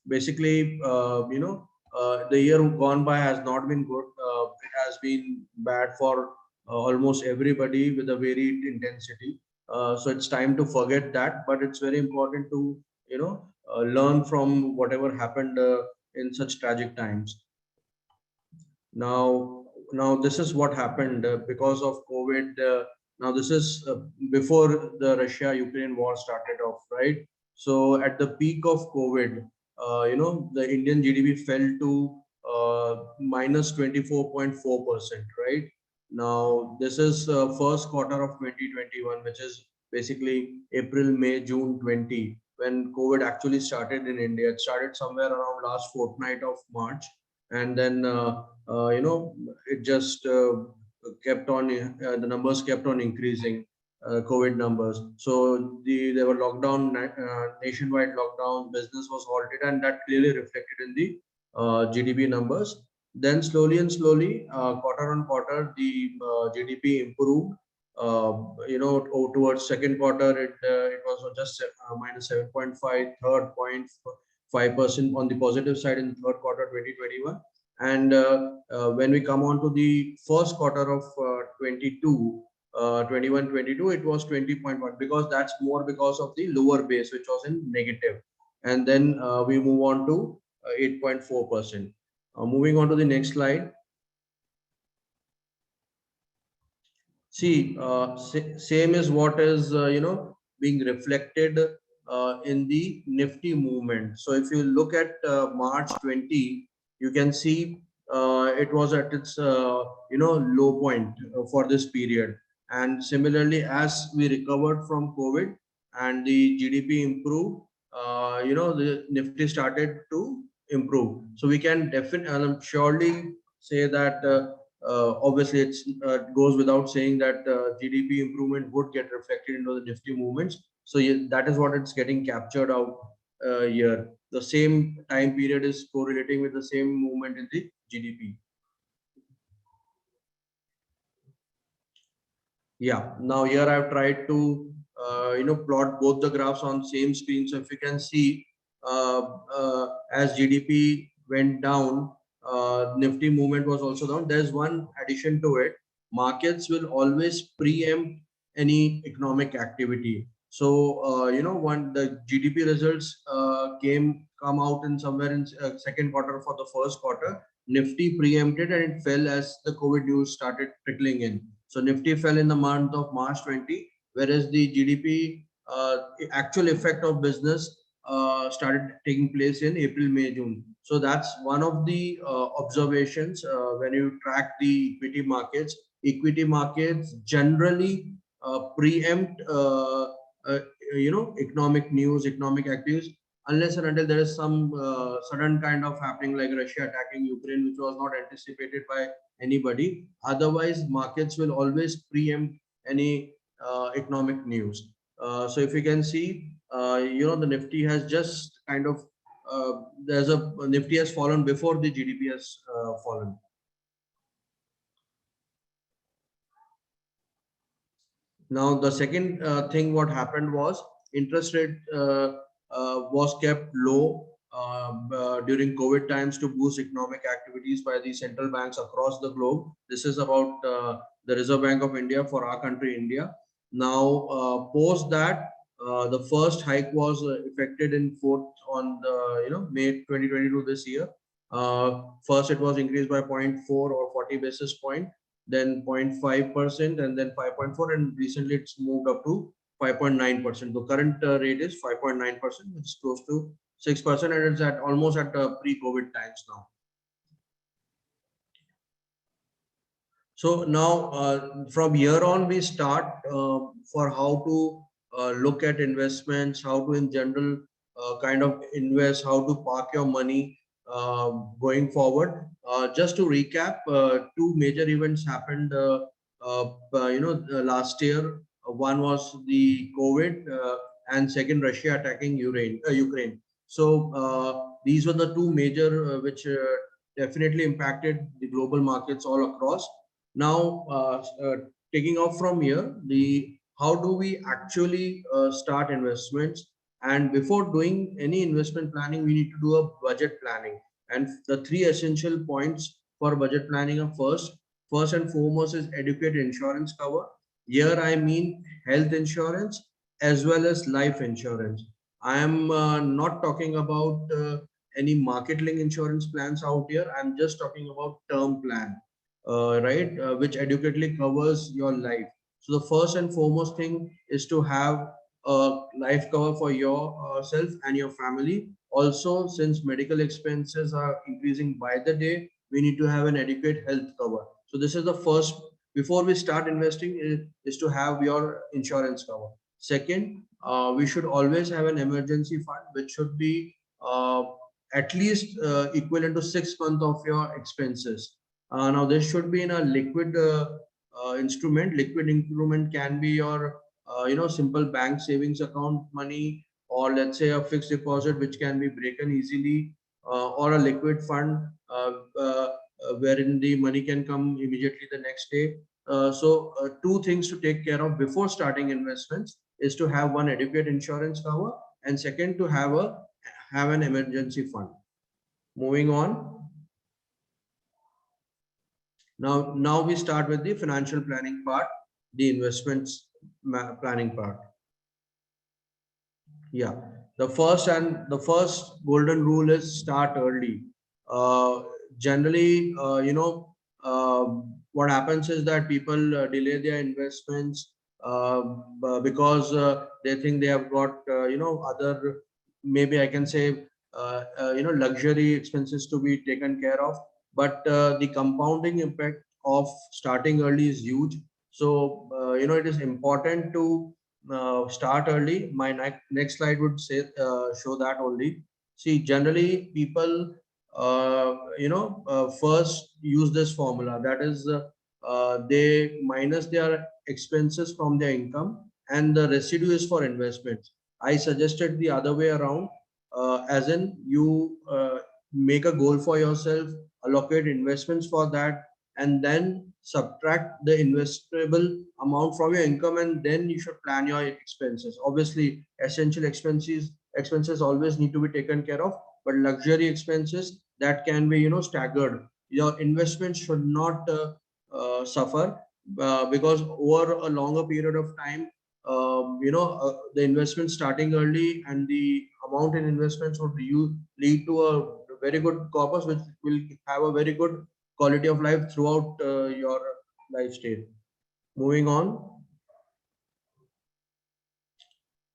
basically, the year gone by has not been good. It has been bad for almost everybody with a varied intensity. So it's time to forget that, but it's very important to learn from whatever happened in such tragic times. Now this is what happened because of COVID. Now this is before the Russia-Ukraine war started off, right? So at the peak of COVID, the Indian GDP fell to minus 24.4%, right? Now this is first quarter of 2021, which is basically April, May, June 20, when COVID actually started in India. It started somewhere around last fortnight of March, and then it just kept on the numbers kept on increasing, COVID numbers. So there were nationwide lockdown, business was halted, and that clearly reflected in the GDP numbers. Then slowly and slowly, quarter on quarter, the GDP improved. Towards second quarter, it was just minus 7.5, third 0.5% on the positive side in the third quarter 2021. And when we come on to the first quarter of 21-22, it was 20.1, because that's more because of the lower base, which was in negative. And then we move on to 8.4%. Moving on to the next slide. See, same is what is being reflected in the Nifty movement. So if you look at March 20, you can see it was at its low point for this period. And similarly, as we recovered from COVID and the GDP improved, the Nifty started to improve. So we can definitely surely say that obviously it goes without saying that GDP improvement would get reflected into the Nifty movements. So that is what it's getting captured out here. The same time period is correlating with the same movement in the GDP. Yeah, now here I've tried to plot both the graphs on same screen. So if you can see, as GDP went down, Nifty movement was also down. There's one addition to it: markets will always preempt any economic activity. So when the GDP results come out in somewhere in second quarter for the first quarter, Nifty preempted and it fell as the COVID news started trickling in. So Nifty fell in the month of March 20, whereas the GDP actual effect of business started taking place in April, May, June. So that's one of the observations when you track the equity markets. Equity markets generally preempt economic news, economic activities, unless and until there is some sudden kind of happening like Russia attacking Ukraine, which was not anticipated by anybody. Otherwise, markets will always preempt any economic news. So if you can see, the Nifty has just kind of Nifty has fallen before the GDP has fallen. Now the second thing what happened was interest rate was kept low during COVID times to boost economic activities by the central banks across the globe. This is about the Reserve Bank of India for our country, India. Now, post that, the first hike was effected in on May 2022 this year. First, it was increased by 0.4 or 40 basis point, then 0.5%, and then 5.4, and recently it's moved up to 5.9%. The current rate is 5.9%, which is close to 6%, and it's at almost at pre-COVID times now. So now from here on, we start for how to look at investments, how to in general kind of invest, how to park your money going forward. Just to recap, two major events happened last year. One was the COVID and second Russia attacking Ukraine. So these were the two major which definitely impacted the global markets all across. Now, taking off from here, how do we actually start investments? And before doing any investment planning, we need to do a budget planning. And the three essential points for budget planning are: first and foremost is adequate insurance cover. Here I mean health insurance as well as life insurance. I am not talking about any market link insurance plans out here. I'm just talking about term plan, right, which adequately covers your life. So the first and foremost thing is to have a life cover for yourself and your family. Also, since medical expenses are increasing by the day, we need to have an adequate health cover. So this is the first, before we start investing, is to have your insurance cover. Second, we should always have an emergency fund, which should be at least equivalent to 6 months of your expenses. Now, this should be in a liquid instrument. Liquid instrument can be your simple bank savings account money, or let's say a fixed deposit which can be broken easily, or a liquid fund wherein the money can come immediately the next day. Two things to take care of before starting investments is to have one adequate insurance cover, and second, to have an emergency fund. Moving on. Now we start with the financial planning part, the investments planning part. Yeah, the first golden rule is start early. Uh, Generally, what happens is that people delay their investments because they think they have got other, maybe I can say luxury expenses to be taken care of. But the compounding impact of starting early is huge. So it is important to start early. My next slide would say show that only. See, generally people first use this formula, that is they minus their expenses from their income, and the residue is for investments. I suggested the other way around, as in you make a goal for yourself, allocate investments for that, and then subtract the investable amount from your income, and then you should plan your expenses. Obviously, essential expenses always need to be taken care of, but luxury expenses, that can be staggered. Your investments should not suffer because over a longer period of time, the investment starting early and the amount in investments would lead to a very good corpus, which will have a very good quality of life throughout your lifestyle. Moving on.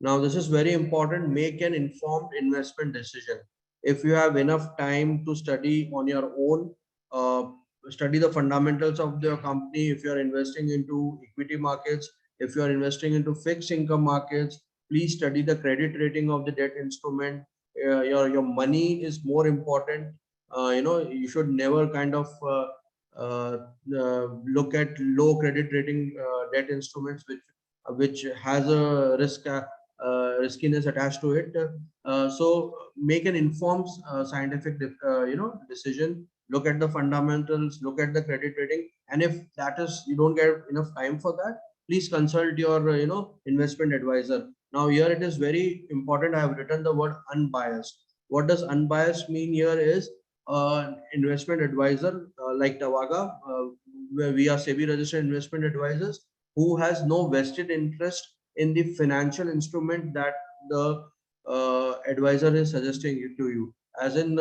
Now, this is very important. Make an informed investment decision. If you have enough time to study on your own, uh, study the fundamentals of your company. If you are investing into equity markets, if you are investing into fixed income markets, please study the credit rating of the debt instrument. Your money is more important. You should never kind of uh, look at low credit rating debt instruments, which has a riskiness attached to it. So make an informed scientific decision. Look at the fundamentals, look at the credit rating, and if that is, you don't get enough time for that, please consult your investment advisor. Now here it is very important. I have written the word unbiased. What does unbiased mean here is investment advisor like Tavaga, where we are SEBI registered investment advisors, who has no vested interest in the financial instrument that the advisor is suggesting it to you. As in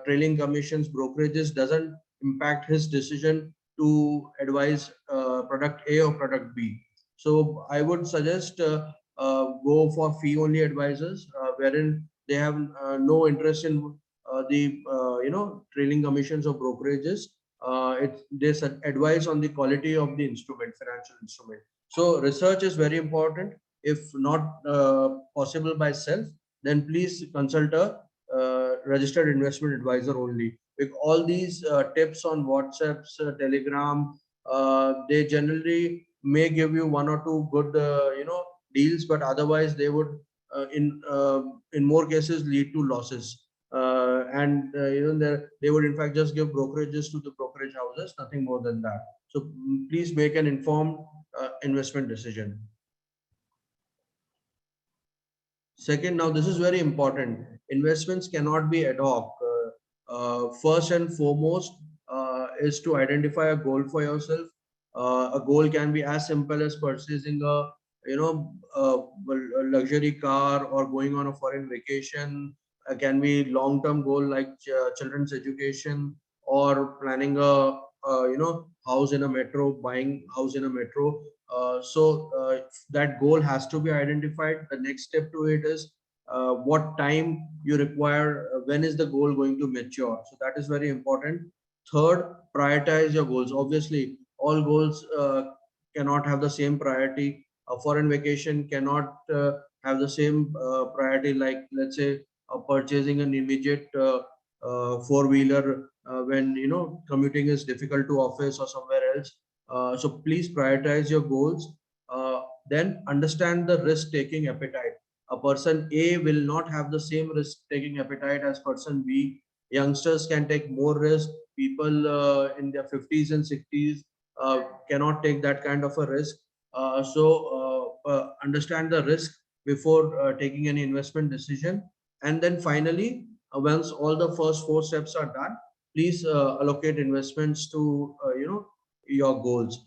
trailing commissions, brokerages doesn't impact his decision to advise product A or product B. So I would suggest go for fee only advisors, wherein they have no interest in the trailing commissions or brokerages. They advise on the quality of the instrument, financial instrument. So research is very important. If not possible by self, then please consult a registered investment advisor only. With all these tips on WhatsApps, Telegram, they generally may give you one or two good, deals, but otherwise they would, in more cases, lead to losses. And they would in fact just give brokerages to the brokerage houses, nothing more than that. So please make an informed investment decision. Second, now this is very important. Investments cannot be ad hoc. First and foremost is to identify a goal for yourself. A goal can be as simple as purchasing a a luxury car or going on a foreign vacation. Can be long-term goal like children's education or planning a house in a metro, buying house in a metro. That goal has to be identified. The next step to it is what time you require, when is the goal going to mature. So that is very important. Third, prioritize your goals. Obviously, all goals cannot have the same priority. A foreign vacation cannot have the same priority, like let's say purchasing an immediate four-wheeler when commuting is difficult to office or somewhere else. So please prioritize your goals. Then understand the risk-taking appetite. A person A will not have the same risk-taking appetite as person B. Youngsters can take more risk. People in their 50s and 60s cannot take that kind of a risk. Understand the risk before taking any investment decision. And then finally, once all the first four steps are done, please allocate investments to your goals.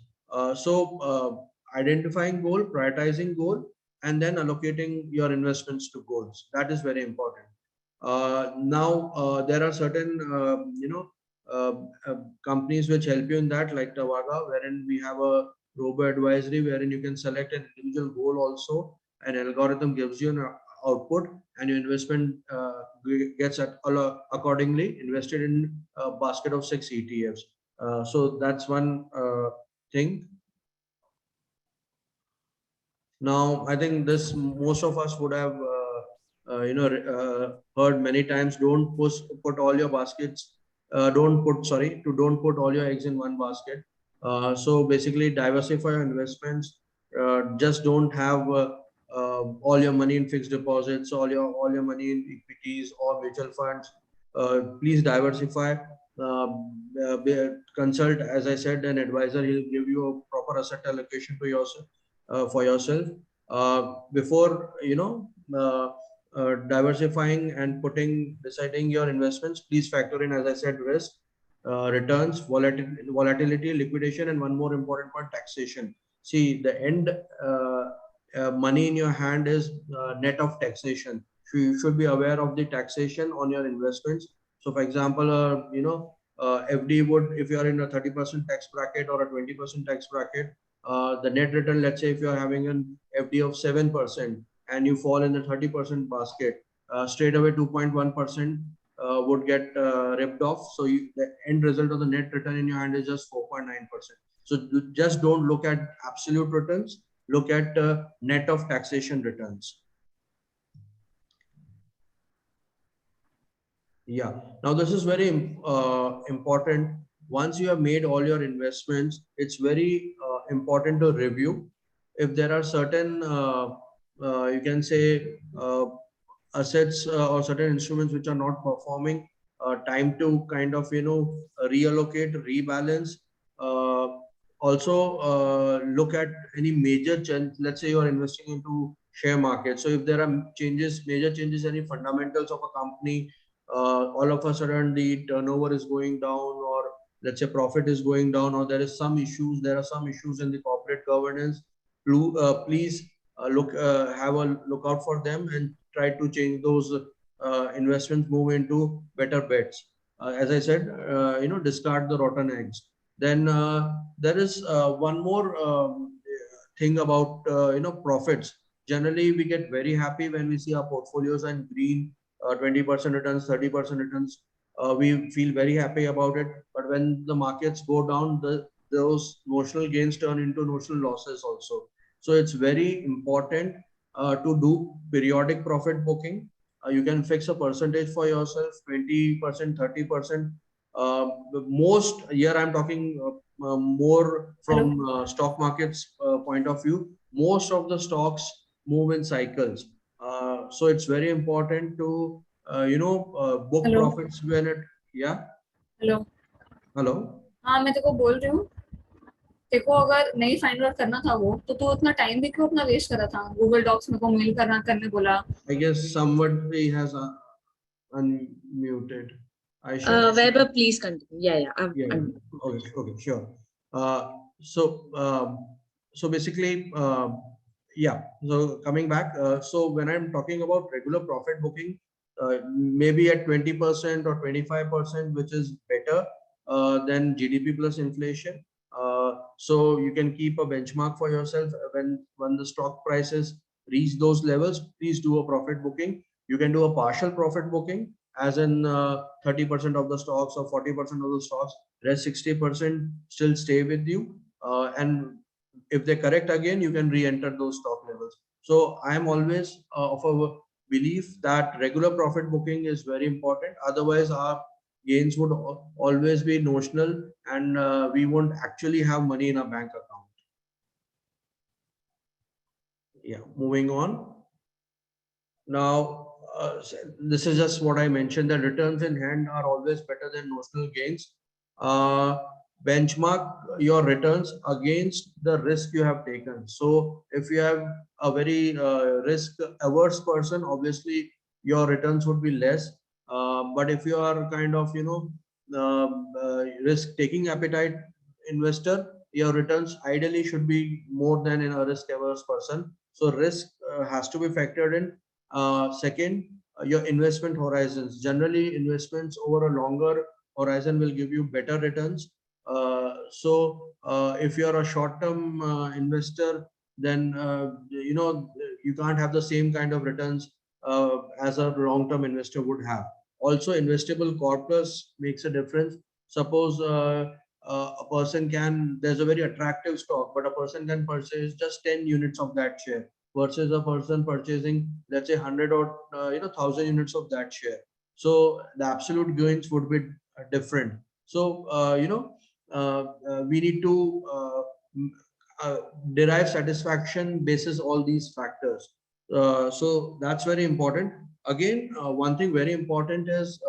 Identifying goal, prioritizing goal, and then allocating your investments to goals. That is very important. Now there are certain uh, companies which help you in that, like Tavaga, wherein we have a robo advisory wherein you can select an individual goal also. An algorithm gives you an output, and your investment gets accordingly invested in a basket of 6 ETFs. So that's one thing. Now, I think this most of us would have heard many times. Don't put all your baskets. Don't put all your eggs in one basket. So basically, diversify your investments. Just don't have all your money in fixed deposits, all your money in equities or mutual funds. Please diversify. Consult, as I said, an advisor. He'll give you a proper asset allocation to yourself for yourself before diversifying and deciding your investments. Please factor in, as I said, risk, returns, volatility, liquidation, and one more important point, taxation. See, the end money in your hand is net of taxation. So you should be aware of the taxation on your investments. So for example, FD would, if you are in a 30% tax bracket or a 20% tax bracket, the net return, let's say if you are having an FD of 7% and you fall in the 30% basket, straight away 2.1% would get ripped off. So the end result of the net return in your hand is just 4.9%. So just don't look at absolute returns, look at net of taxation returns. Yeah. Now this is very important. Once you have made all your investments, it's very important to review. If there are certain, you can say, assets or certain instruments which are not performing, time to kind of reallocate, rebalance. Uh, Also, look at any major change. Let's say you are investing into share market. So if there are major changes, any fundamentals of a company, all of a sudden the turnover is going down, or let's say profit is going down, or there are some issues in the corporate governance. Please have a look out for them and try to change those investments, move into better bets. As I said, discard the rotten eggs. Then there is one more thing about profits. Generally, we get very happy when we see our portfolios and green, 20% returns, 30% returns. We feel very happy about it. But when the markets go down, those notional gains turn into notional losses also. So it's very important to do periodic profit booking. You can fix a percentage for yourself, 20%, 30%. Most here I'm talking more from stock markets point of view. Most of the stocks move in cycles. So it's very important to book hello profits when it. Yeah. Hello Hello. हाँ मैं तेको बोल रही हूँ देखो अगर नहीं find out करना था वो, तो तू इतना टाइम भी क्यों अपना वेस्ट कर रहा था? गूगल डॉक्स में को मेल करने बोला। I guess somebody has unmuted. I shall. Vaibhav, please continue. Yeah, Yeah. Okay. Okay. Sure. Uh, so so basically, yeah. So coming back, so when I'm talking about regular profit booking, maybe at 20% or 25%, which is better than GDP plus inflation. So you can keep a benchmark for yourself when the stock prices reach those levels. Please do a profit booking. You can do a partial profit booking, as in 30% of the stocks or 40% of the stocks. Rest 60% still stay with you, and if they correct again, you can re-enter those stock levels. So I am always of a belief that regular profit booking is very important. Otherwise, our gains would always be notional, and we won't actually have money in our bank account. Yeah, moving on. Now, this is just what I mentioned, that returns in hand are always better than notional gains. Benchmark your returns against the risk you have taken. So if you have a very risk averse person, obviously your returns would be less. But if you are kind of, risk taking appetite investor, your returns ideally should be more than in a risk averse person. So risk has to be factored in. Second, your investment horizons. Generally, investments over a longer horizon will give you better returns. So if you're a short-term investor, then you can't have the same kind of returns as a long-term investor would have. Also, investable corpus makes a difference. Suppose a person can, there's a very attractive stock, but a person can purchase just 10 units of that share versus a person purchasing, let's say, 100 or 1,000 units of that share. So the absolute gains would be different. So we need to derive satisfaction basis all these factors. So that's very important. Again, one thing very important is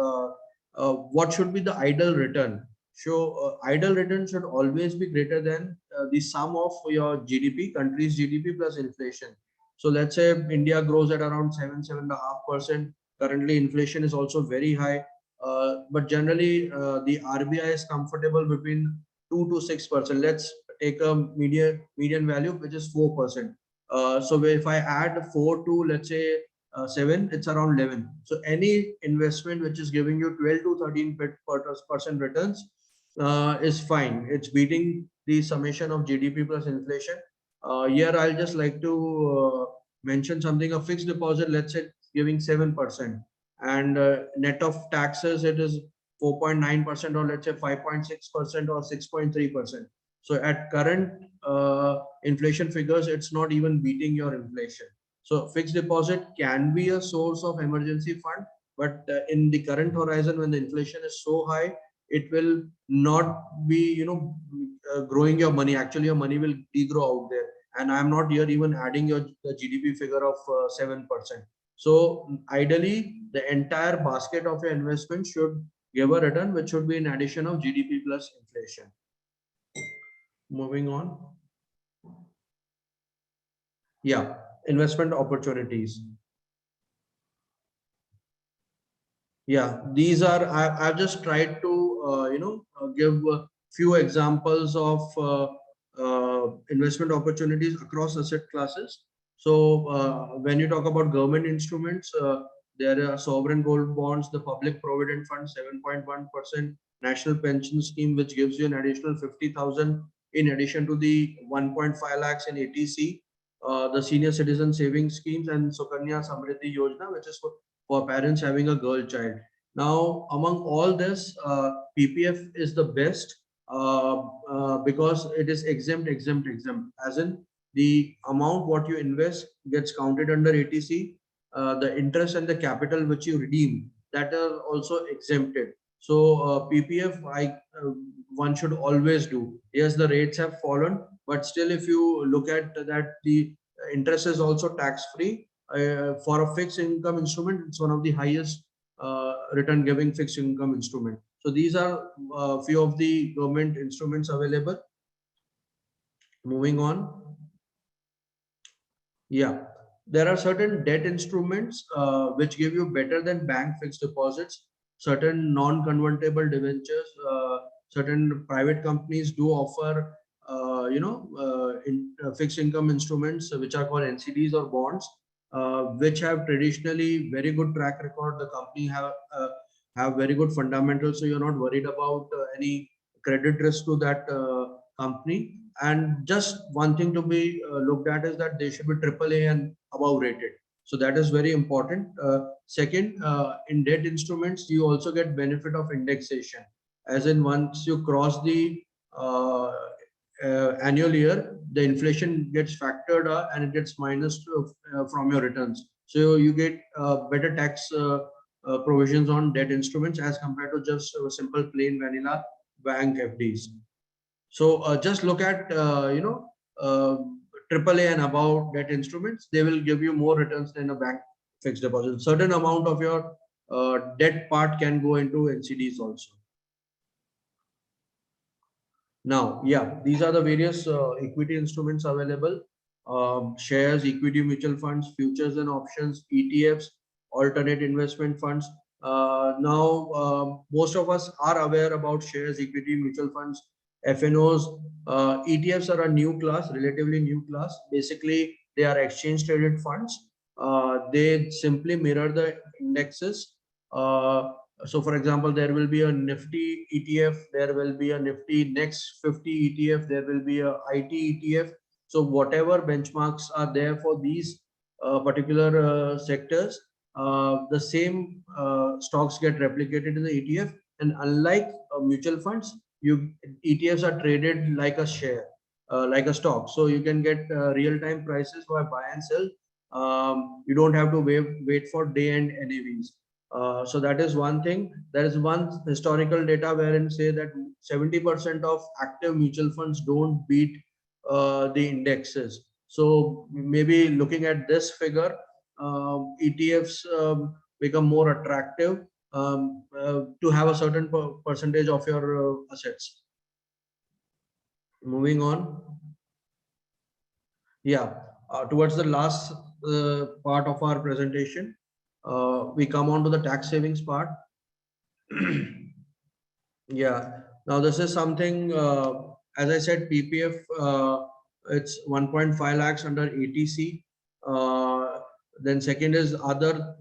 what should be the ideal return. So ideal return should always be greater than the sum of your GDP, country's GDP plus inflation. So let's say India grows at around 7.5%. Currently, inflation is also very high. But generally, the RBI is comfortable between 2 to 6%. Let's take a median value, which is 4%. So if I add 4 to, let's say, 7, it's around 11. So any investment which is giving you 12 to 13% returns is fine. It's beating the summation of GDP plus inflation. Here, I'll just like to mention something. A fixed deposit, let's say, giving 7%, and net of taxes, it is 4.9%, or let's say 5.6% or 6.3%. So at current inflation figures, it's not even beating your inflation. So fixed deposit can be a source of emergency fund, but in the current horizon, when the inflation is so high, it will not be growing your money. Actually, your money will degrow out there, and I'm not here even adding the GDP figure of 7%. So ideally, the entire basket of your investment should give a return which should be in addition of GDP plus inflation. Moving on. Yeah, investment opportunities. Yeah, these are, I've just tried to give a few examples of investment opportunities across asset classes. So when you talk about government instruments, there are sovereign gold bonds, the public provident fund 7.1%, national pension scheme, which gives you an additional 50,000 in addition to the 1.5 lakhs in ATC, the senior citizen savings schemes, and Sukanya Samriddhi Yojana, which is for parents having a girl child. Now, among all this, PPF is the best because it is exempt, as in the amount what you invest gets counted under ATC, the interest and the capital which you redeem, that are also exempted. So PPF, one should always do. Yes, the rates have fallen, but still, if you look at that, the interest is also tax free. For a fixed income instrument, it's one of the highest return giving fixed income instrument. So these are few of the government instruments available. Moving on. Yeah, there are certain debt instruments which give you better than bank fixed deposits. Certain non-convertible debentures, certain private companies do offer, fixed income instruments which are called NCDs or bonds, which have traditionally very good track record. The company have very good fundamentals, so you're not worried about any credit risk to that company. And just one thing to be looked at is that they should be AAA and above rated. So that is very important. Second, in debt instruments, you also get benefit of indexation, as in once you cross the uh, annual year, the inflation gets factored and it gets minus from your returns. So you get better tax provisions on debt instruments as compared to just simple plain vanilla bank FDs. So just look at AAA and above debt instruments. They will give you more returns than a bank fixed deposit. Certain amount of your debt part can go into NCDs also. Now, yeah, these are the various equity instruments available: shares, equity mutual funds, futures and options, ETFs, alternate investment funds. Most of us are aware about shares, equity mutual funds, FNOs. ETFs are a new class, relatively new class. Basically, they are exchange traded funds. They simply mirror the indexes. So for example, there will be a Nifty ETF, there will be a Nifty Next 50 ETF, there will be a IT ETF. So whatever benchmarks are there for these particular sectors, the same stocks get replicated in the ETF. And unlike mutual funds, ETFs are traded like a share, like a stock. So you can get real-time prices for buy and sell. You don't have to wait for day-end NAVs. So that is one thing. There is one historical data wherein say that 70% of active mutual funds don't beat the indexes. So maybe looking at this figure, ETFs become more attractive to have a certain percentage of your assets. Moving on. Yeah, towards the last part of our presentation, we come on to the tax savings part. Yeah, now this is something, as I said, PPF, it's 1.5 lakhs under ATC. Then second is other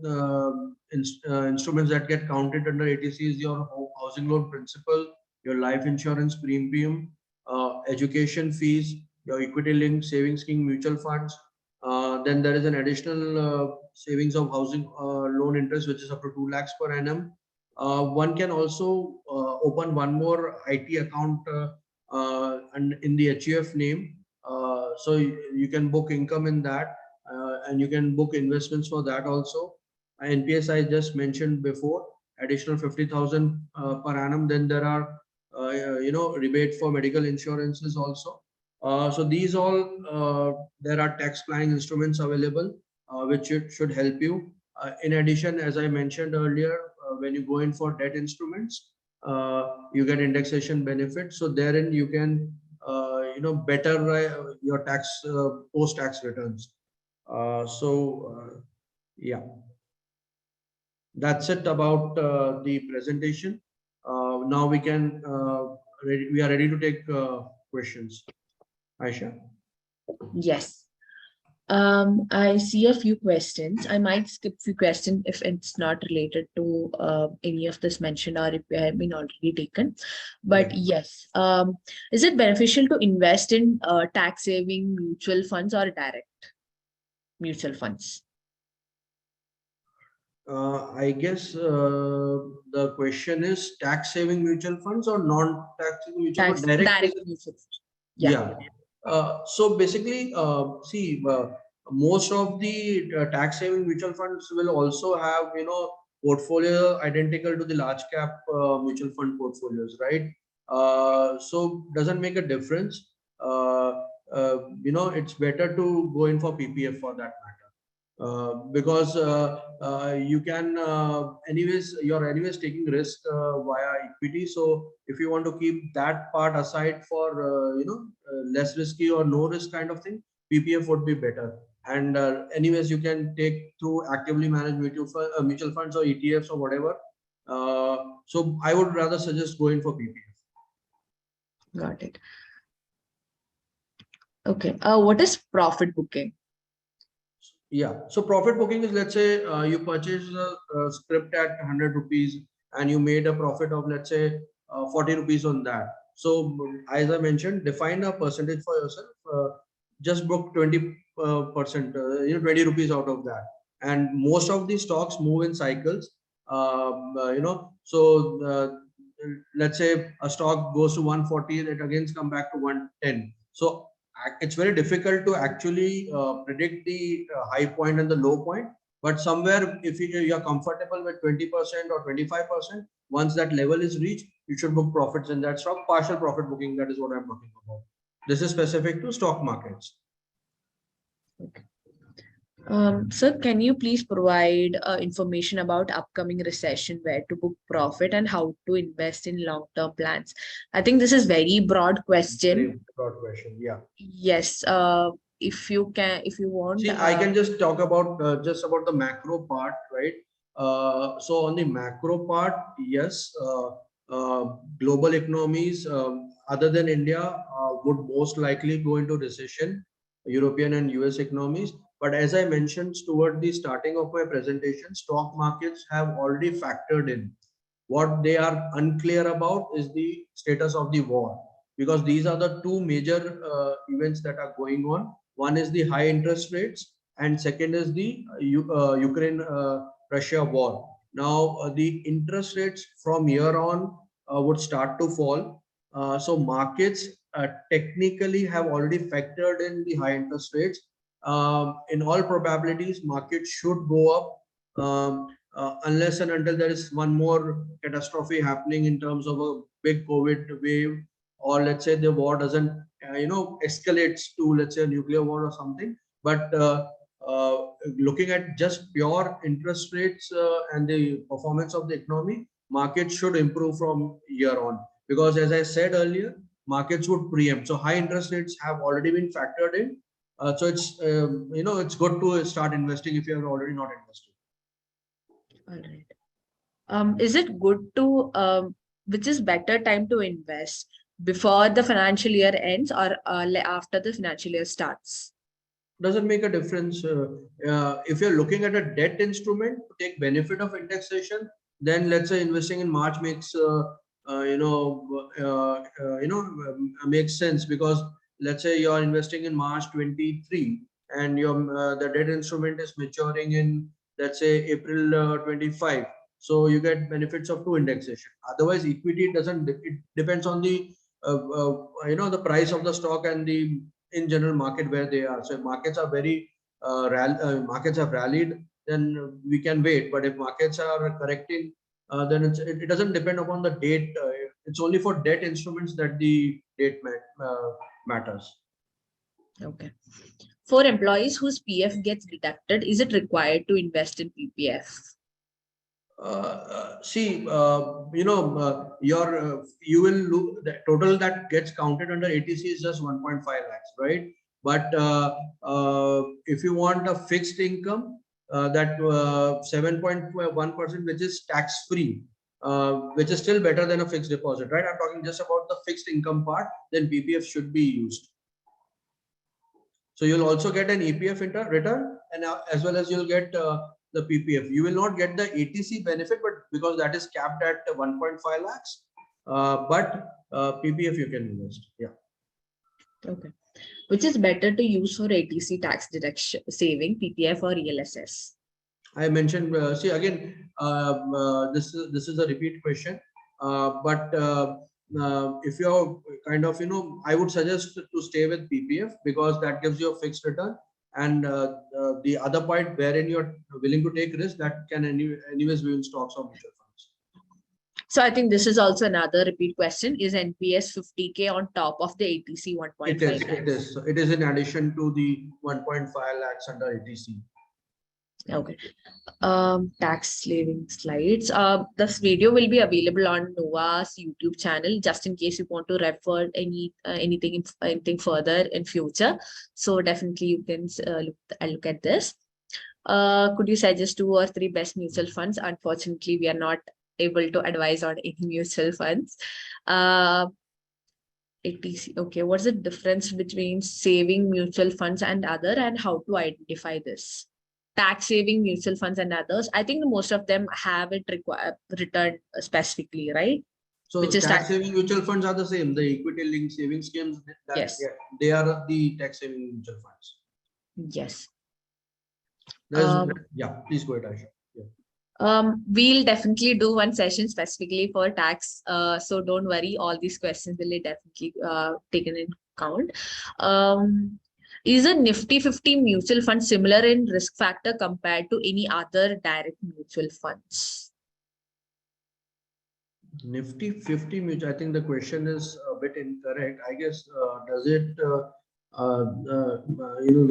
instruments that get counted under ATC is your housing loan principal, your life insurance premium, education fees, your equity linked savings scheme mutual funds. Then there is an additional savings of housing loan interest, which is up to 2 lakhs per annum. One can also open one more IT account and in the HUF name. So you can book income in that and you can book investments for that also. NPS I just mentioned before, additional 50,000 per annum. Then there are rebate for medical insurances also. So these all there are tax planning instruments available which should help you. In addition, as I mentioned earlier, when you go in for debt instruments, you get indexation benefits. So therein you can better your tax post-tax returns. Yeah, that's it about the presentation. Now we are ready to take questions. Aisha. Yes. I see a few questions. I might skip few questions if it's not related to any of this mentioned or if they have been already taken. But yes, is it beneficial to invest in tax saving mutual funds or direct mutual funds? I guess the question is tax saving mutual funds or non-tax saving mutual funds? Direct mutual funds. Yeah. So basically, see, most of the tax saving mutual funds will also have, portfolio identical to the large cap mutual fund portfolios, right? So doesn't make a difference. It's better to go in for PPF for that matter. Because you can you're anyways taking risk via equity. So if you want to keep that part aside for less risky or no risk kind of thing, PPF would be better. And anyways, you can take through actively managed mutual funds or ETFs or whatever. So I would rather suggest going for PPF. Got it. Okay. What is profit booking? Yeah. So profit booking is, let's say you purchase a script at 100 rupees and you made a profit of, let's say, 40 rupees on that. So as I mentioned, define a percentage for yourself. Just book 20%, 20 rupees out of that. And most of these stocks move in cycles. Let's say a stock goes to 140, it again come back to 110. So it's very difficult to actually predict the high point and the low point. But somewhere, if you are comfortable with 20% or 25%, once that level is reached, you should book profits in that stock. Partial profit booking, that is what I'm talking about. This is specific to stock markets. Okay. Sir, can you please provide information about upcoming recession, where to book profit and how to invest in long-term plans? I think this is very broad question. Very broad question, yeah. Yes. If you want. See, I can just talk about the macro part, right? So on the macro part, yes, global economies other than India would most likely go into recession, European and US economies. But as I mentioned toward the starting of my presentation, stock markets have already factored in. What they are unclear about is the status of the war, because these are the two major events that are going on. One is the high interest rates, and second is the Ukraine-Russia war. Now, the interest rates from here on would start to fall. So markets technically have already factored in the high interest rates. In all probabilities, markets should go up unless and until there is one more catastrophe happening in terms of a big COVID wave, or let's say the war doesn't escalates to, let's say, a nuclear war or something. But looking at just pure interest rates and the performance of the economy, markets should improve from here on, because as I said earlier, markets would preempt. So high interest rates have already been factored in. So it's it's good to start investing if you are already not invested. All right. Is it good to which is better time to invest, before the financial year ends or after the financial year starts? Doesn't make a difference. If you're looking at a debt instrument to take benefit of indexation, then let's say investing in March makes makes sense, because let's say you are investing in March 23 and your the debt instrument is maturing in, let's say, April 25. So you get benefits of two indexation. Otherwise, equity doesn't. It depends on the the price of the stock and the in general market where they are. So if markets are very markets have rallied, then we can wait. But if markets are correcting, then it doesn't depend upon the date. It's only for debt instruments that the date matters. Okay. For employees whose PF gets deducted, is it required to invest in PPF? See, you will look the total that gets counted under ATC is just 1.5 lakhs, right? But if you want a fixed income, that 7.1%, which is tax free, which is still better than a fixed deposit, right? I'm talking just about the fixed income part, then PPF should be used. So you'll also get an EPF return, and as well as you'll get the PPF. You will not get the ATC benefit, but because that is capped at 1.5 lakhs, but PPF you can invest. Yeah. Okay. Which is better to use for ATC tax deduction saving, PPF or ELSS? I mentioned, see again, this is a repeat question, but if you're kind of, I would suggest to stay with PPF, because that gives you a fixed return, and the other point wherein you're willing to take risk, that can anyways be in stocks or mutual funds. So I think this is also another repeat question. Is NPS 50K on top of the ATC 1.5 lakhs? It is in addition to the 1.5 lakhs under ATC. Okay. Tax saving slides. This video will be available on Nova's YouTube channel, just in case you want to refer anything further in future. So definitely you can look at this. Could you suggest 2 or 3 best mutual funds? Unfortunately, we are not able to advise on any mutual funds. ATC. Okay, what's the difference between saving mutual funds and other, and how to identify this? Tax saving mutual funds and others. I think most of them have it returned specifically, right? Which So is tax tax. saving mutual funds are the same. The equity linked savings schemes, that Yes. yeah, they are the tax saving mutual funds. Yes. There's yeah, please go ahead, Aisha. Yeah. We'll definitely do one session specifically for tax. So don't worry, all these questions will be definitely taken in count. Um, is a Nifty 50 mutual fund similar in risk factor compared to any other direct mutual funds? Nifty 50 mutual. I think the question is a bit incorrect. I guess does it? The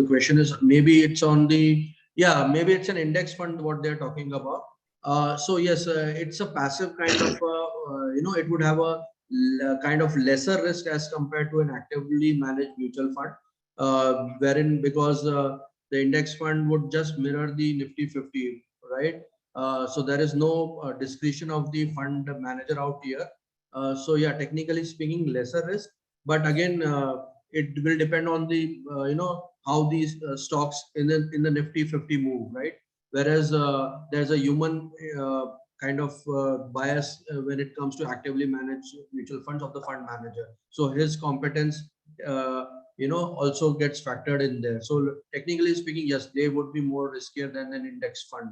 question is maybe it's on the maybe it's an index fund what they're talking about. So yes, it's a passive kind of it would have a kind of lesser risk as compared to an actively managed mutual fund, wherein because the index fund would just mirror the Nifty 50, right? So there is no discretion of the fund manager out here. So yeah, technically speaking, lesser risk, but again, it will depend on the how these stocks in the Nifty 50 move, right? Whereas there's a human kind of bias when it comes to actively managed mutual funds of the fund manager. So his competence, also gets factored in there. So technically speaking, yes, they would be more riskier than an index fund.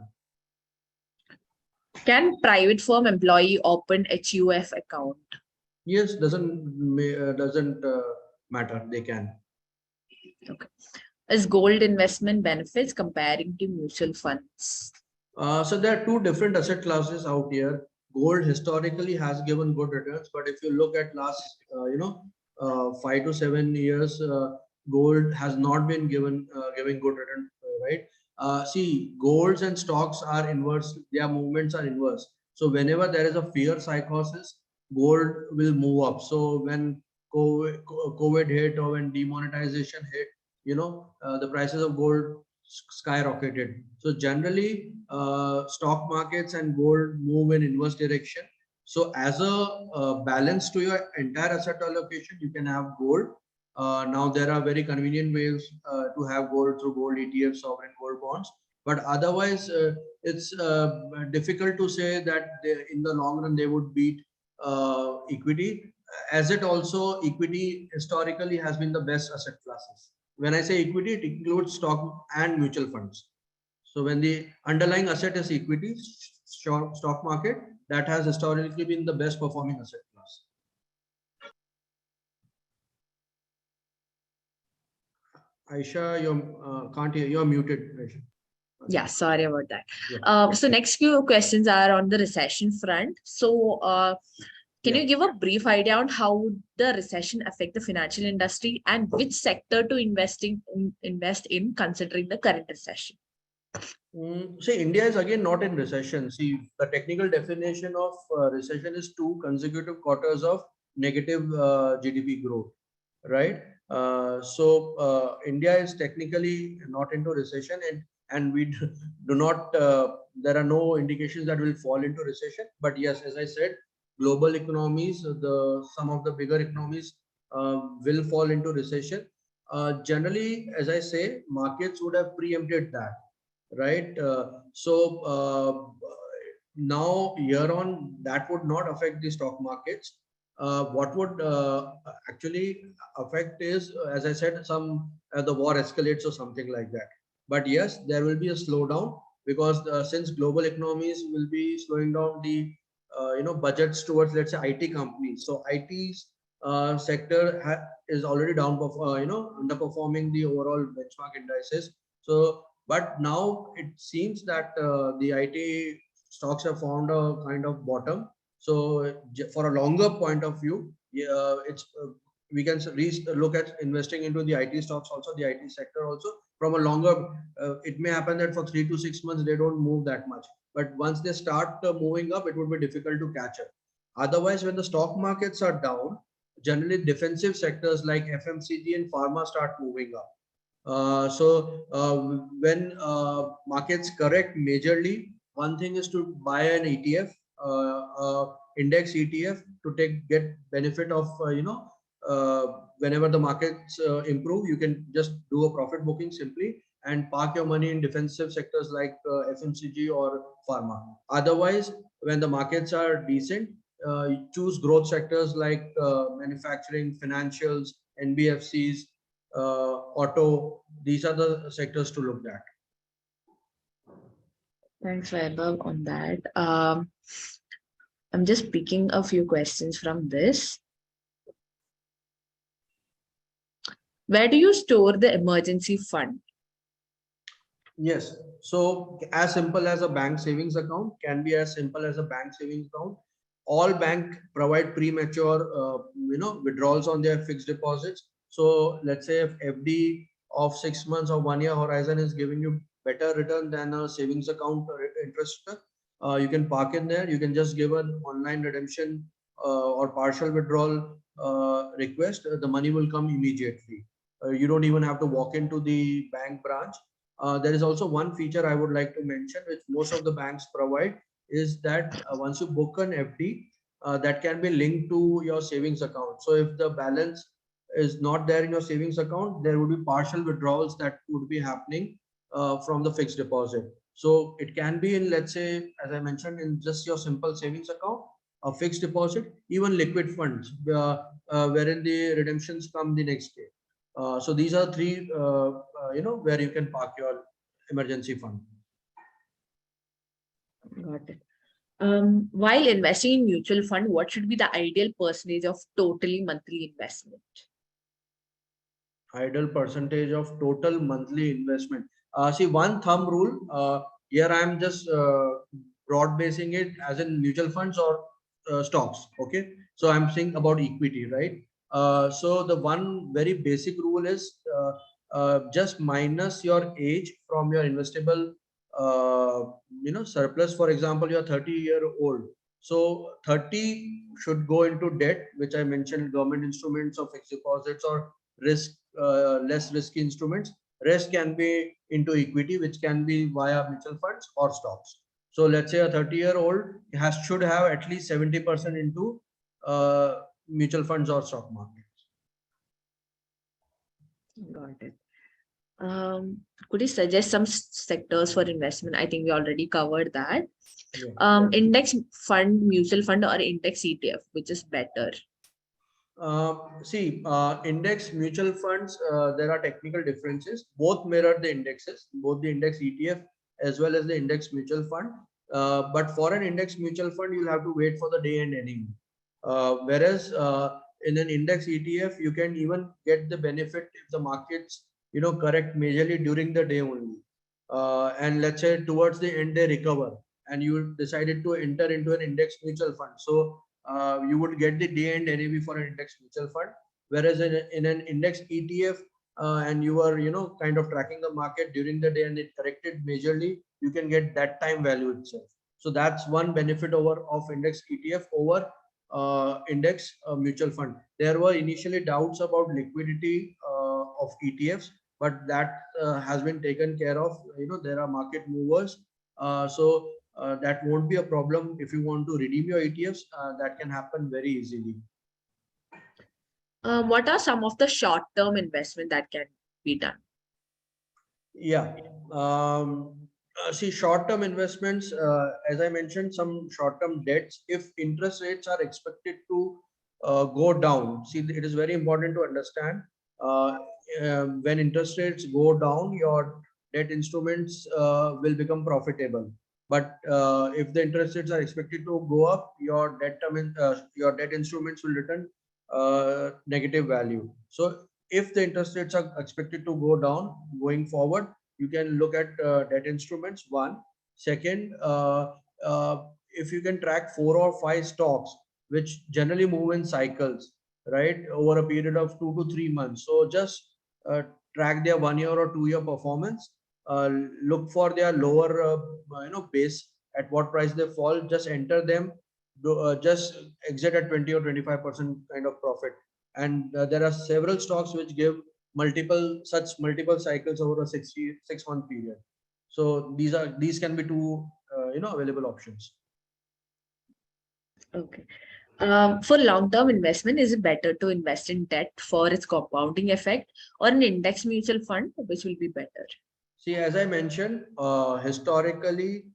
Can private firm employee open HUF account? Yes, doesn't matter. They can. Okay. Is gold investment benefits comparing to mutual funds? So there are two different asset classes out here. Gold historically has given good returns, but if you look at last, 5 to 7 years, gold has not been giving good return, right? See, golds and stocks are inverse. Their movements are inverse. So whenever there is a fear psychosis, gold will move up. So when COVID hit or when demonetization hit, the prices of gold skyrocketed. So generally, stock markets and gold move in inverse direction. So as a balance to your entire asset allocation, you can have gold. Now there are very convenient ways to have gold through gold ETFs, sovereign gold bonds. But otherwise, it's difficult to say that in the long run they would beat equity. As it also equity historically has been the best asset classes. When I say equity, it includes stock and mutual funds. So when the underlying asset is equity, stock market, that has historically been the best performing asset class. Aisha, you can't hear. You're muted, Aisha. Yeah, sorry about that. Yeah. So next few questions are on the recession front. So can you give a brief idea on how the recession affect the financial industry and which sector to invest in considering the current recession? See, India is again not in recession. See, the technical definition of recession is 2 consecutive quarters of negative GDP growth, right? India is technically not into recession, and we do not. There are no indications that will fall into recession. But yes, as I said, global economies, some of the bigger economies will fall into recession. Generally, as I say, markets would have preempted that, right? Now year on, that would not affect the stock markets. What would actually affect is, as I said, some the war escalates or something like that. But yes, there will be a slowdown because since global economies will be slowing down the budgets towards, let's say, IT companies. So IT's sector is already underperforming the overall benchmark indices. So but now it seems that the IT stocks have found a kind of bottom. So for a longer point of view, it's we can look at investing into the IT stocks also, the IT sector also from a longer. It may happen that for 3 to 6 months they don't move that much, but once they start moving up, it would be difficult to catch up. Otherwise, when the stock markets are down, generally defensive sectors like FMCG and pharma start moving up. When markets correct majorly, one thing is to buy an ETF, index ETF, to get benefit of whenever the markets improve, you can just do a profit booking simply and park your money in defensive sectors like FMCG or pharma. Otherwise, when the markets are decent, choose growth sectors like manufacturing, financials, NBFCs, auto. These are the sectors to look at. Thanks, Vaibhav, on that. I'm just picking a few questions from this. Where do you store the emergency fund? Yes. So as simple as a bank savings account, can be as simple as a bank savings account. All bank provide premature, withdrawals on their fixed deposits. So let's say if FD of 6 months or 1 year horizon is giving you better return than a savings account interest, you can park in there. You can just give an online redemption or partial withdrawal request. The money will come immediately. You don't even have to walk into the bank branch. There is also one feature I would like to mention, which most of the banks provide, is that once you book an FD, that can be linked to your savings account. So if the balance is not there in your savings account, there would be partial withdrawals that would be happening from the fixed deposit. So it can be in, let's say, as I mentioned, in just your simple savings account, a fixed deposit, even liquid funds, wherein the redemptions come the next day. So these are three, where you can park your emergency fund. Got it. While investing in mutual fund, what should be the ideal percentage of totally monthly investment? Ideal percentage of total monthly investment. See, one thumb rule. Here I am just broad basing it as in mutual funds or stocks. Okay, so I'm saying about equity, right? So the one very basic rule is just minus your age from your investable surplus. For example, you're 30-year-old, so 30 should go into debt, which I mentioned, government instruments or fixed deposits or less risky instruments. Rest can be into equity, which can be via mutual funds or stocks. So let's say a 30-year-old should have at least 70% into mutual funds or stock markets. Got it. Could you suggest some sectors for investment? I think we already covered that. Yeah. Index fund, mutual fund, or index ETF, which is better? Index mutual funds, there are technical differences. Both mirror the indexes, both the index ETF as well as the index mutual fund. But for an index mutual fund, you'll have to wait for the day end anyway. Whereas in an index ETF, you can even get the benefit if the markets, correct majorly during the day only. And let's say towards the end they recover, and you decided to enter into an index mutual fund. So you would get the day end NAV for an index mutual fund, whereas in an index ETF, and you are kind of tracking the market during the day and it corrected majorly, you can get that time value itself. So that's one benefit of index ETF over index mutual fund. There were initially doubts about liquidity of ETFs, but that has been taken care of. There are market movers, so that won't be a problem. If you want to redeem your ETFs, that can happen very easily. What are some of the short-term investment that can be done? Yeah. See, short-term investments, as I mentioned, some short-term debts, if interest rates are expected to go down. See, it is very important to understand when interest rates go down, your debt instruments will become profitable. But if the interest rates are expected to go up, your debt instruments will return negative value. So if the interest rates are expected to go down going forward, you can look at debt instruments. One. Second, if you can track 4 or 5 stocks which generally move in cycles, right, over a period of 2 to 3 months. So just track their 1 year or 2 year performance. Look for their lower, base, at what price they fall. Just enter them. Just exit at 20 or 25% kind of profit. And there are several stocks which give multiple cycles over a 6 month period. So these can be two available options. Okay. For long-term investment, is it better to invest in debt for its compounding effect or an index mutual fund, which will be better? See, as I mentioned, historically,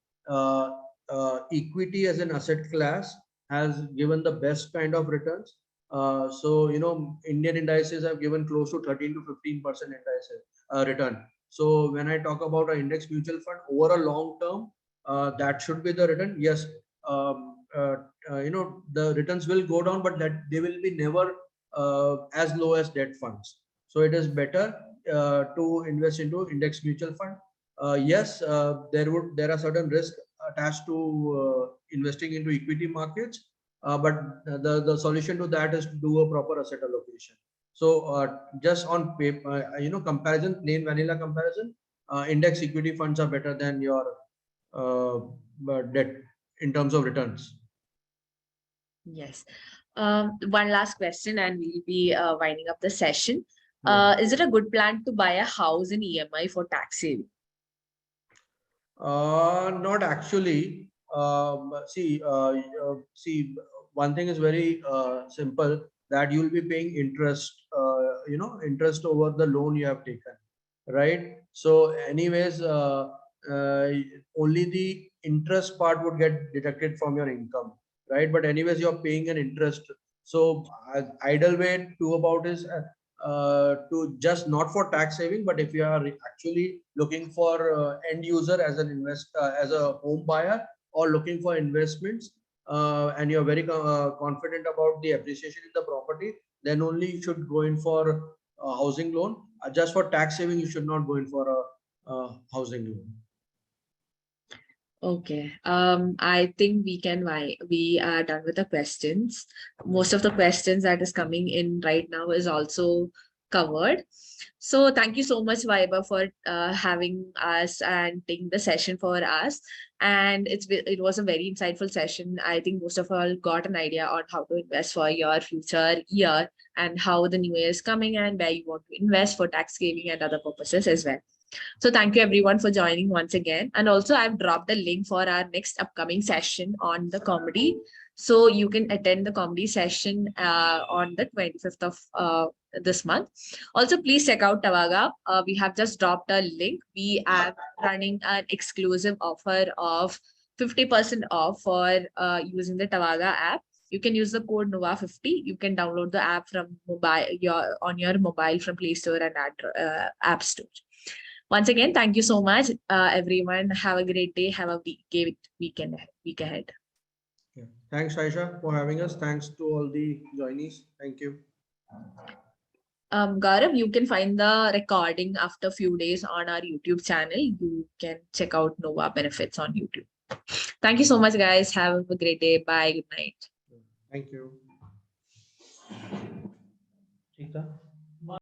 equity as an asset class has given the best kind of returns. So, Indian indices have given close to 13 to 15% indices return. So, when I talk about an index mutual fund over a long term, that should be the return. Yes, the returns will go down, but that they will be never as low as debt funds. So, it is better to invest into index mutual fund. Yes, there are certain risks attached to investing into equity markets, but the solution to that is to do a proper asset allocation. So just on paper, comparison, plain vanilla comparison, index equity funds are better than your uh, debt in terms of returns. Yes. One last question, and we'll be winding up the session. Yeah. Is it a good plan to buy a house in EMI for tax saving? Not actually. See, one thing is very simple, that you will be paying interest, interest over the loan you have taken, right? So, anyways, uh, only the interest part would get deducted from your income, right? But anyways, you're paying an interest. So, ideal way to go about is to just not for tax saving, but if you are actually looking for end user as an as a home buyer, or looking for investments, and you're very confident about the appreciation in the property, then only you should go in for a housing loan. Just for tax saving, you should not go in for a housing loan. Okay. I think we are done with the questions. Most of the questions that is coming in right now is also covered. So thank you so much, Vaibhav, for having us and taking the session for us. And it was a very insightful session. I think most of all got an idea on how to invest for your future year and how the new year is coming and where you want to invest for tax saving and other purposes as well. So thank you everyone for joining once again. And also I've dropped a link for our next upcoming session on the comedy. So you can attend the comedy session on the 25th of this month. Also, please check out Tavaga. We have just dropped a link. We are running an exclusive offer of 50% off for using the Tavaga app. You can use the code NOVA50. You can download the app from on your mobile from Play Store and App Store. Once again, thank you so much, everyone. Have a great day. Have a week ahead. Yeah. Thanks, Aisha, for having us. Thanks to all the joinees. Thank you. Gaurav, you can find the recording after a few days on our YouTube channel. You can check out Nova Benefits on YouTube. Thank you so much, guys. Have a great day. Bye. Good night. Thank you.